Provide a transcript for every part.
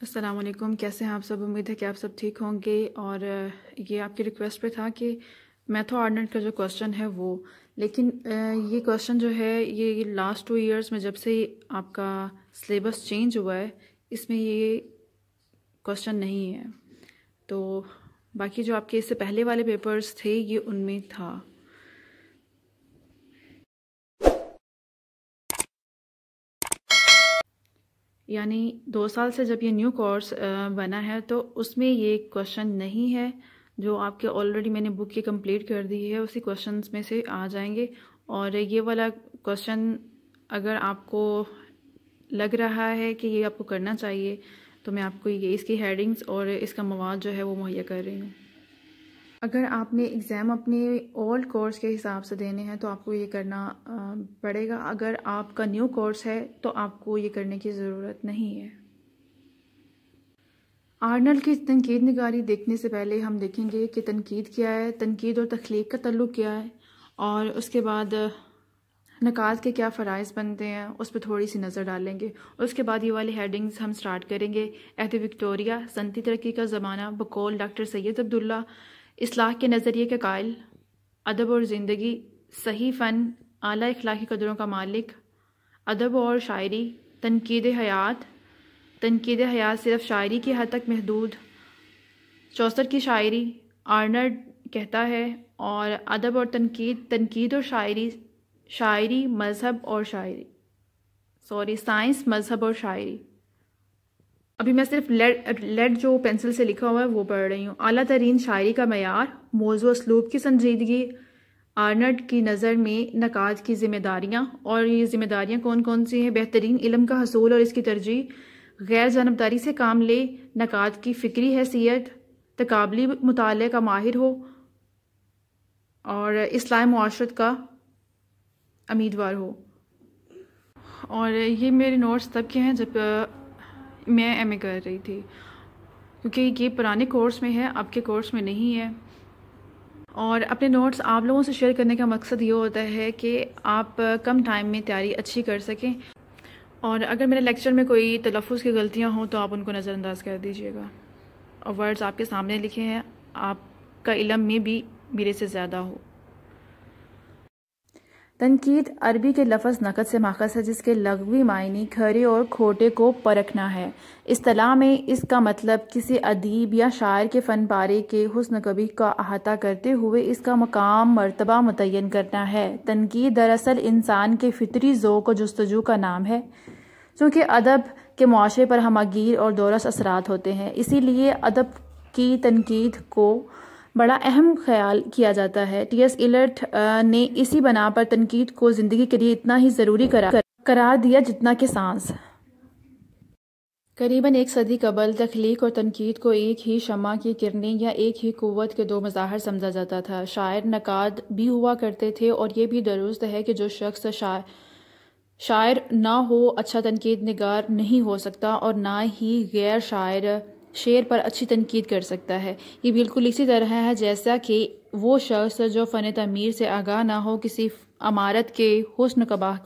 السلام علیکم، کیسے ہیں آپ سب؟ امید ہے کہ آپ سب ٹھیک ہوں گے۔ اور یہ آپ کی ریکویسٹ پہ تھا کہ میتھو آرڈنٹ کا جو کوسچن ہے وہ، لیکن یہ کوسچن جو ہے یہ لاسٹ 2 ایئرس میں جب سے آپ کا سلیبس چینج ہوا ہے اس میں یہ کوسچن نہیں ہے، تو باقی جو آپ کے اس سے پہلے والے پیپرز تھے یہ ان میں تھا۔ یعنی 2 سال سے جب یہ نیو کورس بنا ہے تو اس میں یہ کوسچن نہیں ہے، جو آپ کے آلریڈی میں نے بک یہ کمپلیٹ کر دی ہے اسی کوسچنز میں سے آ جائیں گے۔ اور یہ والا کوسچن اگر آپ کو لگ رہا ہے کہ یہ آپ کو کرنا چاہیے تو میں آپ کو یہ اس کی ہیڈنگز اور اس کا مواد جو ہے وہ مہیا کر رہی ہوں۔ اگر آپ نے ایگزام اپنے اولڈ کورس کے حساب سے دینے ہیں تو آپ کو یہ کرنا پڑے گا، اگر آپ کا نیو کورس ہے تو آپ کو یہ کرنے کی ضرورت نہیں ہے۔ آرنلڈ کی تنقید نگاری دیکھنے سے پہلے ہم دیکھیں گے کہ تنقید کیا ہے، تنقید اور تخلیق کا تعلق کیا ہے، اور اس کے بعد نکات کے کیا فرائض بنتے ہیں اس پہ تھوڑی سی نظر ڈالیں گے، اور اس کے بعد یہ والی ہیڈنگز ہم سٹارٹ کریں گے۔ عہد وکٹوریہ، صنعتی ترقی کا زمانہ بقول ڈاکٹر سید عبداللہ، اصلاح کے نظریے کے قائل، ادب اور زندگی، صحیح فن، اعلیٰ اخلاقی قدروں کا مالک، ادب اور شاعری، تنقید حیات، تنقید حیات صرف شاعری کی حد تک محدود، چوسر کی شاعری، آرنلڈ کہتا ہے، اور ادب اور تنقید، تنقید اور شاعری، شاعری مذہب اور شاعری، سائنس مذہب اور شاعری۔ ابھی میں صرف لیڈ جو پینسل سے لکھا ہوا ہے وہ پڑھ رہی ہوں۔ اعلیٰ ترین شاعری کا معیار، موضوع اسلوب کی سنجیدگی، آرنلڈ کی نظر میں نکات کی ذمہ داریاں، اور یہ ذمہ داریاں کون کون سی ہیں؟ بہترین علم کا حصول اور اس کی ترجیح، غیر جانبداری سے کام لے، نکات کی فکری حیثیت، تقابلی مطالعے کا ماہر ہو، اور اصلاح معاشرت کا امیدوار ہو۔ اور یہ میرے نوٹس تب کے ہیں جب میں ایم اے کر رہی تھی، کیونکہ یہ پرانے کورس میں ہے، اب کے کورس میں نہیں ہے۔ اور اپنے نوٹس آپ لوگوں سے شیئر کرنے کا مقصد یہ ہوتا ہے کہ آپ کم ٹائم میں تیاری اچھی کر سکیں، اور اگر میرے لیکچر میں کوئی تلفظ کی غلطیاں ہوں تو آپ ان کو نظر انداز کر دیجیے گا، اور ورڈز آپ کے سامنے لکھے ہیں، آپ کا علم میں بھی میرے سے زیادہ ہو۔ تنقید عربی کے لفظ نقد سے ماخذ ہے، جس کے لغوی معنی کھرے اور کھوٹے کو پرکھنا ہے۔ اصطلاح میں اس کا مطلب کسی ادیب یا شاعر کے فن پارے کے حسن قبیح کا احاطہ کرتے ہوئے اس کا مقام مرتبہ متعین کرنا ہے۔ تنقید دراصل انسان کے فطری ذوق و جستجو کا نام ہے۔ چونکہ ادب کے معاشرے پر ہمہ گیر اور دورس اثرات ہوتے ہیں، اسی لیے ادب کی تنقید کو بڑا اہم خیال کیا جاتا ہے۔ ٹی ایس ایلیٹ نے اسی بنا پر تنقید کو زندگی کے لیے اتنا ہی ضروری قرار دیا جتنا کہ سانس۔ قریباً 1 صدی قبل تخلیق اور تنقید کو ایک ہی شمع کی کرنیں یا ایک ہی قوت کے 2 مظاہر سمجھا جاتا تھا۔ شاعر نقاد بھی ہوا کرتے تھے، اور یہ بھی درست ہے کہ جو شخص شاعر نہ ہو اچھا تنقید نگار نہیں ہو سکتا، اور نہ ہی غیر شاعر شعر پر اچھی تنقید کر سکتا ہے۔ یہ بالکل اسی طرح ہے جیسا کہ وہ شخص جو فن تعمیر سے آگاہ نہ ہو کسی عمارت کے حسن قباح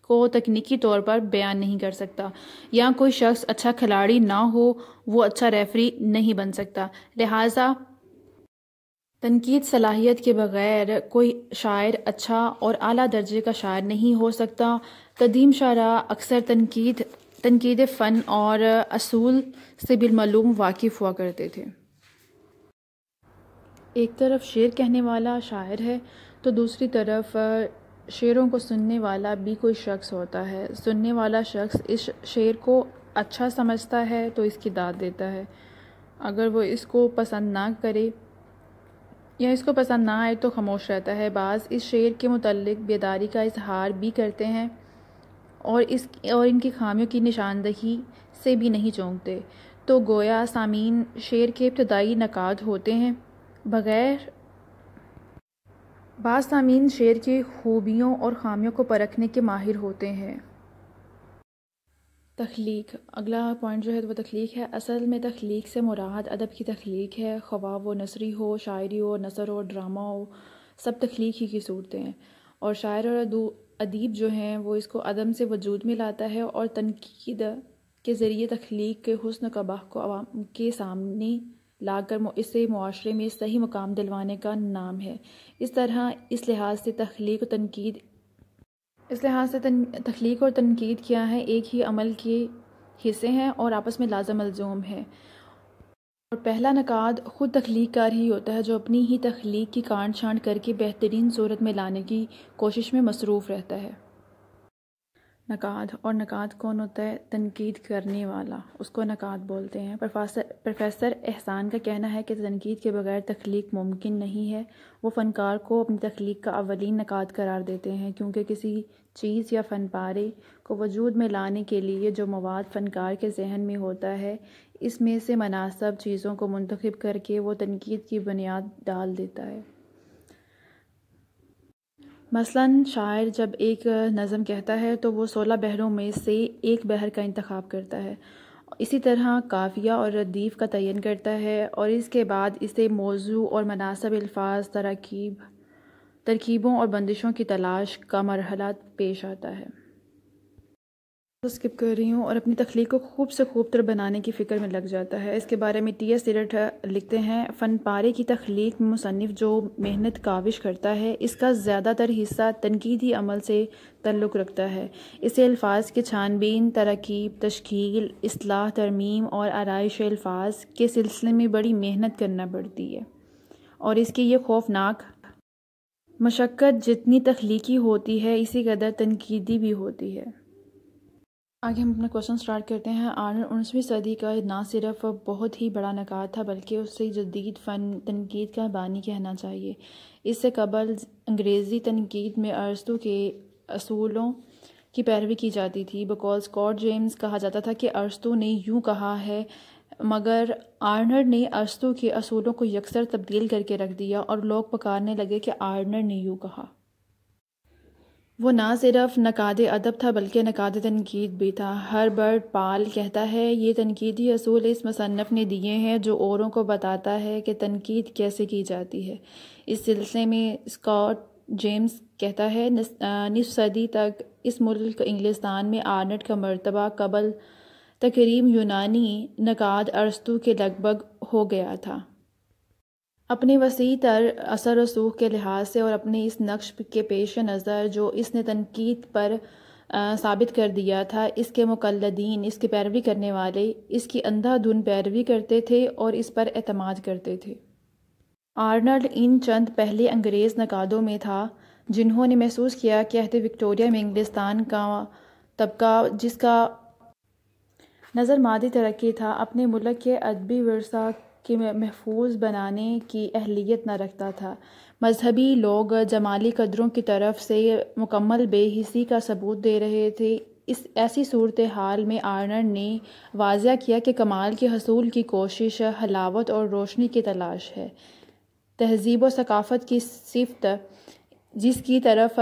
کو تکنیکی طور پر بیان نہیں کر سکتا، یا کوئی شخص اچھا کھلاڑی نہ ہو وہ اچھا ریفری نہیں بن سکتا۔ لہٰذا تنقید صلاحیت کے بغیر کوئی شاعر اچھا اور اعلیٰ درجے کا شاعر نہیں ہو سکتا۔ قدیم شاعراء اکثر تنقید فن اور اصول سے بالمعلوم واقف ہوا کرتے تھے۔ ایک طرف شعر کہنے والا شاعر ہے تو دوسری طرف شعروں کو سننے والا بھی کوئی شخص ہوتا ہے۔ سننے والا شخص اس شعر کو اچھا سمجھتا ہے تو اس کی داد دیتا ہے، اگر وہ اس کو پسند نہ کرے یا اس کو پسند نہ آئے تو خاموش رہتا ہے۔ بعض اس شعر کے متعلق بیداری کا اظہار بھی کرتے ہیں، اور ان کی خامیوں کی نشاندہی سے بھی نہیں چونکتے، تو گویا سامعین شعر کے ابتدائی نقاد ہوتے ہیں۔ بعض سامعین شعر کی خوبیوں اور خامیوں کو پرکھنے کے ماہر ہوتے ہیں۔ تخلیق، اگلا پوائنٹ جو ہے وہ تخلیق ہے۔ اصل میں تخلیق سے مراد ادب کی تخلیق ہے، خواہ وہ نثری ہو، شاعری ہو، نثر ہو، ڈرامہ ہو، سب تخلیق ہی کی صورتیں ہیں۔ اور شاعر اور ادیب جو ہیں وہ اس کو عدم سے وجود میں لاتا ہے، اور تنقید کے ذریعے تخلیق کے حسن و قباح کو عوام کے سامنے لا کر اسے معاشرے میں صحیح مقام دلوانے کا نام ہے۔ اس طرح اس لحاظ سے تخلیق اور تنقید کیا ہے، ایک ہی عمل کے حصے ہیں اور آپس میں لازم ملزوم ہیں۔ اور پہلا نقاد خود تخلیق کار ہی ہوتا ہے جو اپنی ہی تخلیق کی کاٹ چھانٹ کر کے بہترین صورت میں لانے کی کوشش میں مصروف رہتا ہے۔ نقاد، اور نقاد کون ہوتا ہے؟ تنقید کرنے والا، اس کو نقاد بولتے ہیں۔ پروفیسر احسان کا کہنا ہے کہ تنقید کے بغیر تخلیق ممکن نہیں ہے۔ وہ فنکار کو اپنی تخلیق کا اولین نقاد قرار دیتے ہیں کیونکہ کسی چیز یا فن پارے کو وجود میں لانے کے لیے جو مواد فنکار کے ذہن میں ہوتا ہے، اس میں سے مناسب چیزوں کو منتخب کر کے وہ تنقید کی بنیاد ڈال دیتا ہے۔ مثلاً شاعر جب ایک نظم کہتا ہے تو وہ 16 بحروں میں سے ایک بحر کا انتخاب کرتا ہے۔ اسی طرح قافیہ اور ردیف کا تعین کرتا ہے اور اس کے بعد اسے موضوع اور مناسب الفاظ، ترکیبوں اور بندشوں کی تلاش کا مرحلہ پیش آتا ہے۔ اسکپ کر رہی ہوں اور اپنی تخلیق کو خوب سے خوب تر بنانے کی فکر میں لگ جاتا ہے۔ اس کے بارے میں ٹی ایس ایلیٹ لکھتے ہیں، فن پارے کی تخلیق میں مصنف جو محنت کاوش کرتا ہے، اس کا زیادہ تر حصہ تنقیدی عمل سے تعلق رکھتا ہے۔ اسے الفاظ کی چھان بین، ترکیب، تشکیل، اصلاح، ترمیم اور آرائش الفاظ کے سلسلے میں بڑی محنت کرنا پڑتی ہے، اور اس کی یہ خوفناک مشقت جتنی تخلیقی ہوتی ہے اسی قدر تنقیدی بھی ہوتی ہے۔ آگے ہم اپنا کوشچن سٹارٹ کرتے ہیں۔ آرنر 19ویں صدی کا نہ صرف بہت ہی بڑا نقاد تھا بلکہ اسے جدید فن تنقید کا بانی کہنا چاہیے۔ اس سے قبل انگریزی تنقید میں ارسطو کے اصولوں کی پیروی کی جاتی تھی۔ بقول اسکاٹ جیمز کہا جاتا تھا کہ ارسطو نے یوں کہا ہے، مگر آرنر نے ارسطو کے اصولوں کو یکسر تبدیل کر کے رکھ دیا اور لوگ پکارنے لگے کہ آرنر نے یوں کہا۔ وہ نہ صرف نقاد ادب تھا بلکہ نقاد تنقید بھی تھا۔ ہربرٹ پال کہتا ہے، یہ تنقیدی اصول اس مصنف نے دیے ہیں جو اوروں کو بتاتا ہے کہ تنقید کیسے کی جاتی ہے۔ اس سلسلے میں اسکاٹ جیمز کہتا ہے، نصف صدی تک اس ملک انگلستان میں آرنر کا مرتبہ قبل تقریم یونانی نقاد ارسطو کے لگ بھگ ہو گیا تھا۔ اپنے وسیع تر اثر و رسوخ کے لحاظ سے اور اپنے اس نقش کے پیش نظر جو اس نے تنقید پر ثابت کر دیا تھا، اس کے مقلدین، اس کی پیروی کرنے والے اس کی اندھا دھند پیروی کرتے تھے اور اس پر اعتماد کرتے تھے۔ آرنر ان چند پہلے انگریز نقادوں میں تھا جنہوں نے محسوس کیا کہ عہد وکٹوریہ میں انگلستان کا طبقہ، جس کا نظر مادی ترقی تھا، اپنے ملک کے ادبی ورثہ کے محفوظ بنانے کی اہلیت نہ رکھتا تھا۔ مذہبی لوگ جمالی قدروں کی طرف سے مکمل بے حسی کا ثبوت دے رہے تھے۔ اس ایسی صورتحال میں آرنر نے واضح کیا کہ کمال کے حصول کی کوشش حلاوت اور روشنی کی تلاش ہے۔ تہذیب و ثقافت کی صفت جس کی طرف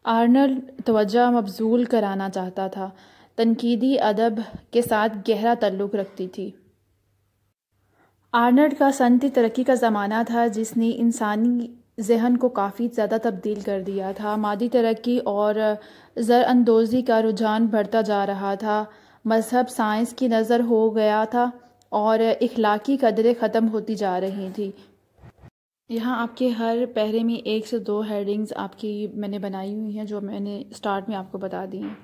آرنر توجہ مبذول کرانا چاہتا تھا، تنقیدی ادب کے ساتھ گہرا تعلق رکھتی تھی۔ آرنر کا صنعتی ترقی کا زمانہ تھا جس نے انسانی ذہن کو کافی زیادہ تبدیل کر دیا تھا۔ مادی ترقی اور زر اندوزی کا رجحان بڑھتا جا رہا تھا، مذہب سائنس کی نظر ہو گیا تھا اور اخلاقی قدریں ختم ہوتی جا رہی تھیں۔ یہاں آپ کے ہر پہرے میں 1 سے 2 ہیڈنگز آپ کی میں نے بنائی ہوئی ہیں جو میں نے سٹارٹ میں آپ کو بتا دی ہیں۔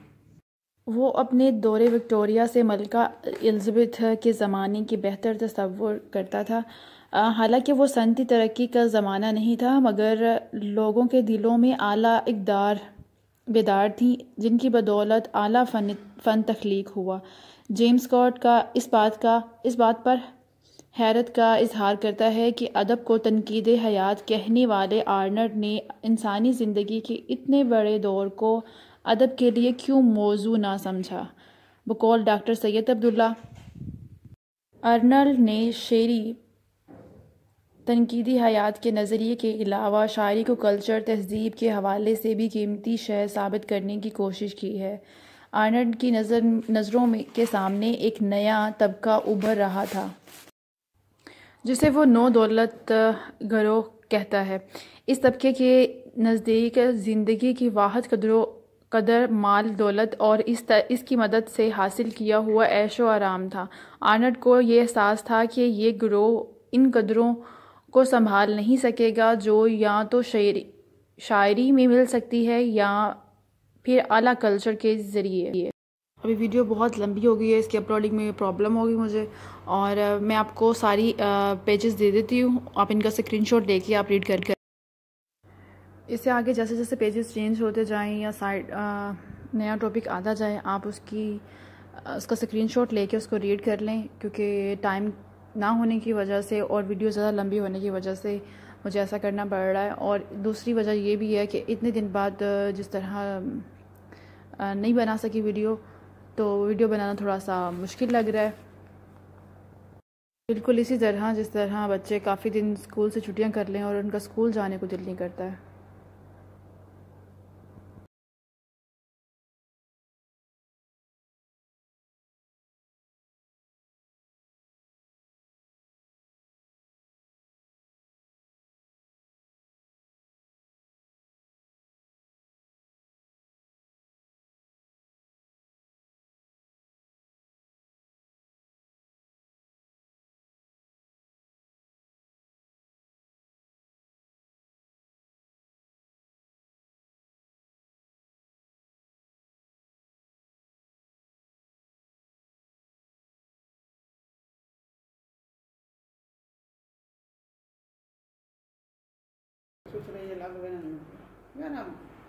وہ اپنے دور وکٹوریہ سے ملکہ الزبتھ کے زمانے کی بہتر تصور کرتا تھا۔ حالانکہ وہ صنعتی ترقی کا زمانہ نہیں تھا، مگر لوگوں کے دلوں میں اعلیٰ اقدار بیدار تھیں جن کی بدولت اعلیٰ فن تخلیق ہوا۔ جیمز اسکاٹ کا اس بات پر حیرت کا اظہار کرتا ہے کہ ادب کو تنقید حیات کہنے والے آرنر نے انسانی زندگی کے اتنے بڑے دور کو ادب کے لیے کیوں موزوں نہ سمجھا۔ بقول ڈاکٹر سید عبداللہ، آرنر نے شعری تنقیدی حیات کے نظریے کے علاوہ شاعری کو کلچر، تہذیب کے حوالے سے بھی قیمتی شے ثابت کرنے کی کوشش کی ہے۔ آرنر کی نظروں کے سامنے ایک نیا طبقہ ابھر رہا تھا جسے وہ نو دولت گروہ کہتا ہے۔ اس طبقے کے نزدیک زندگی کی واحد قدر و قدر مال دولت اور اس کی مدد سے حاصل کیا ہوا عیش و آرام تھا۔ آرنلڈ کو یہ احساس تھا کہ یہ گروہ ان قدروں کو سنبھال نہیں سکے گا جو یا تو شاعری میں مل سکتی ہے یا پھر اعلیٰ کلچر کے ذریعے۔ ابھی ویڈیو بہت لمبی ہو گئی ہے، اس کی اپلوڈنگ میں پرابلم ہوگی مجھے، اور میں آپ کو ساری پیجز دے دیتی ہوں، آپ ان کا اسکرین شاٹ لے کے آپ ریڈ کر اس سے آگے جیسے جیسے پیجز چینج ہوتے جائیں یا سائڈ نیا ٹاپک آتا جائے، آپ اس کا اسکرین شاٹ لے کے اس کو ریڈ کر لیں، کیونکہ ٹائم نہ ہونے کی وجہ سے اور ویڈیو زیادہ لمبی ہونے کی وجہ سے مجھے ایسا کرنا پڑ رہا ہے۔ اور دوسری وجہ یہ بھی ہے کہ اتنے دن بعد جس طرح نہیں بنا سکی ویڈیو، تو ویڈیو بنانا تھوڑا سا مشکل لگ رہا ہے، بالکل اسی طرح جس طرح بچے کافی دن اسکول سے چھٹیاں کر لیں اور ان کا اسکول جانے کو دل نہیں کرتا ہے۔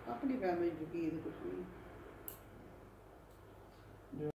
اپنی فیملی کی کچھ نہیں